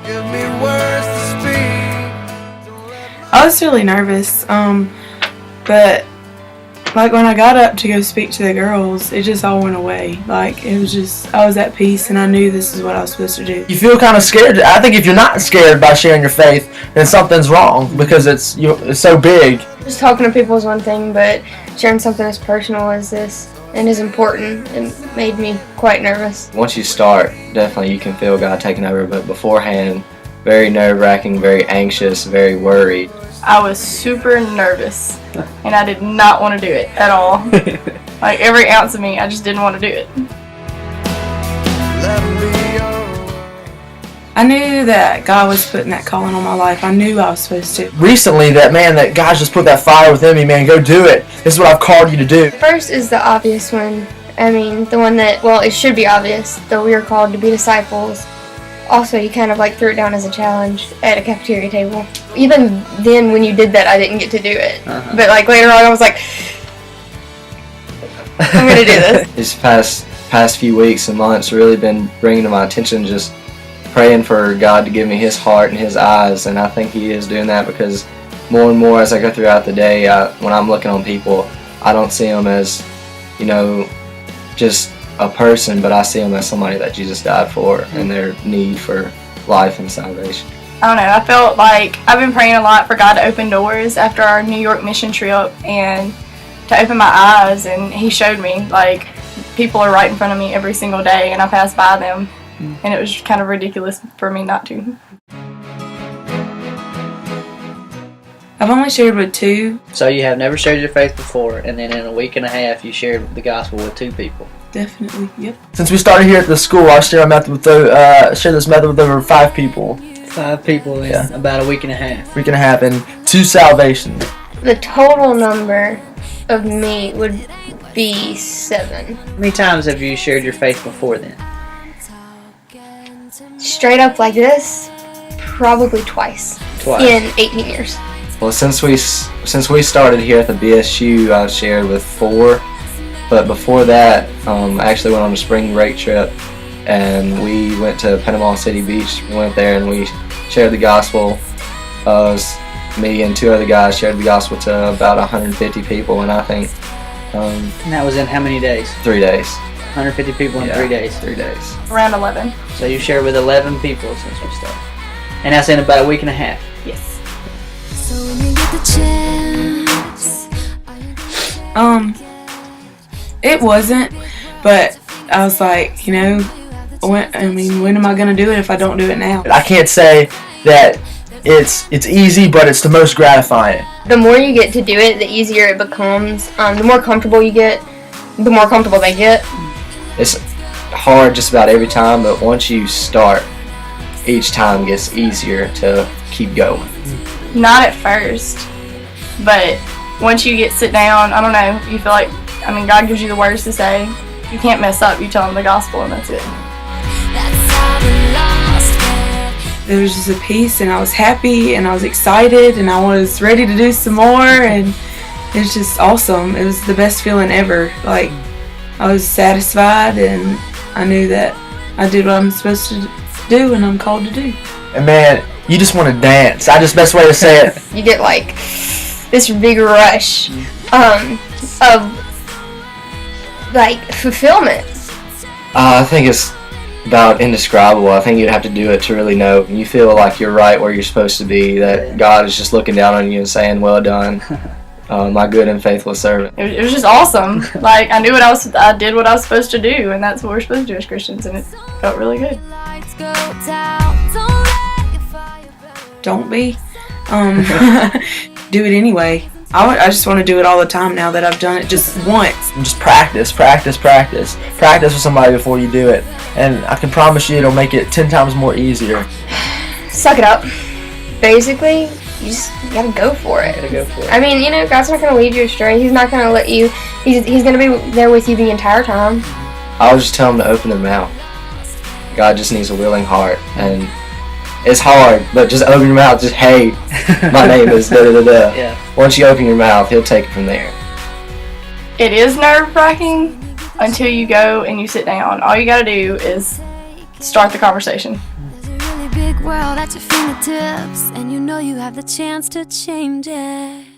Give me words to speak. I was really nervous, but like when I got up to go speak to the girls, it just all went away. Like it was just, I was at peace and I knew this is what I was supposed to do. You feel kind of scared. I think if you're not scared by sharing your faith, then something's wrong because it's so big. Just talking to people is one thing, but sharing something as personal as this and as important, it made me quite nervous. Once you start, definitely you can feel God taking over, but beforehand, very nerve-wracking, very anxious, very worried. I was super nervous, and I did not want to do it at all. Like every ounce of me, I just didn't want to do it. Let me over. I knew that God was putting that calling on my life. I knew I was supposed to. Recently, that God's just put that fire within me, man. Go do it. This is what I've called you to do. First is the obvious one. I mean, the one that, well, it should be obvious, that we are called to be disciples. Also, you kind of like threw it down as a challenge at a cafeteria table. Even then, when you did that, I didn't get to do it. But like later on, I was like, I'm gonna do this. These past few weeks and months really been bringing to my attention just praying for God to give me His heart and His eyes, and I think He is doing that because more and more as I go throughout the day, when I'm looking on people, I don't see them as, just a person, but I see them as somebody that Jesus died for and their need for life and salvation. I don't know, I felt like I've been praying a lot for God to open doors after our New York mission trip and to open my eyes, and He showed me, like, people are right in front of me every single day and I pass by them, and it was kind of ridiculous for me not to. I've only shared with 2. So you have never shared your faith before, and then in a week and a half you shared the gospel with 2 people. Definitely, yep. Since we started here at the school, I share this method with over 5 people. 5 people in about a week and a half. Week and a half, and 2 salvations. The total number of me would be 7. How many times have you shared your faith before then? Straight up like this, probably twice. In 18 years. Well, since we started here at the BSU, I've shared with 4. But before that, I actually went on a spring break trip, and we went to Panama City Beach. We went there and we shared the gospel. Me and 2 other guys shared the gospel to about 150 people, and I think... and that was in how many days? 3 days. 150 people in 3 days? 3 days. Around 11. So you shared with 11 people since we started. And that's in about a week and a half? Yes. So when you get the chance, It wasn't, but I was like, when am I going to do it if I don't do it now? I can't say that it's easy, but it's the most gratifying. The more you get to do it, the easier it becomes. The more comfortable you get, the more comfortable they get. It's hard just about every time, but once you start, each time gets easier to keep going. Not at first, but once you sit down, I don't know, you feel like, God gives you the words to say. You can't mess up. You tell them the gospel and that's it. There was just a peace, and I was happy, and I was excited, and I was ready to do some more, and it was just awesome. It was the best feeling ever. Like, I was satisfied, and I knew that I did what I'm supposed to do and I'm called to do. And man, you just want to dance. That's the best way to say it. You get like this big rush of like fulfillment. I think it's about indescribable. I think you'd have to do it to really know. You feel like you're right where you're supposed to be, that God is just looking down on you and saying, well done, my good and faithful servant. It was just awesome. Like, I did what I was supposed to do, and that's what we're supposed to do as Christians, and it felt really good. Don't be. Do it anyway. I just want to do it all the time now that I've done it just once. Just practice with somebody before you do it, and I can promise you it'll make it 10 times more easier. Suck it up. Basically, you gotta go for it. I mean, God's not gonna lead you astray. He's not gonna let you. He's gonna be there with you the entire time. I would just tell them to open their mouth. God just needs a willing heart, and it's hard, but just open your mouth. Just, hey, my name is da da da da. Yeah. Once you open your mouth, He'll take it from there. It is nerve-wracking until you go and you sit down. All you gotta do is start the conversation. There's a really big world at your fingertips, and you know you have the chance to change it.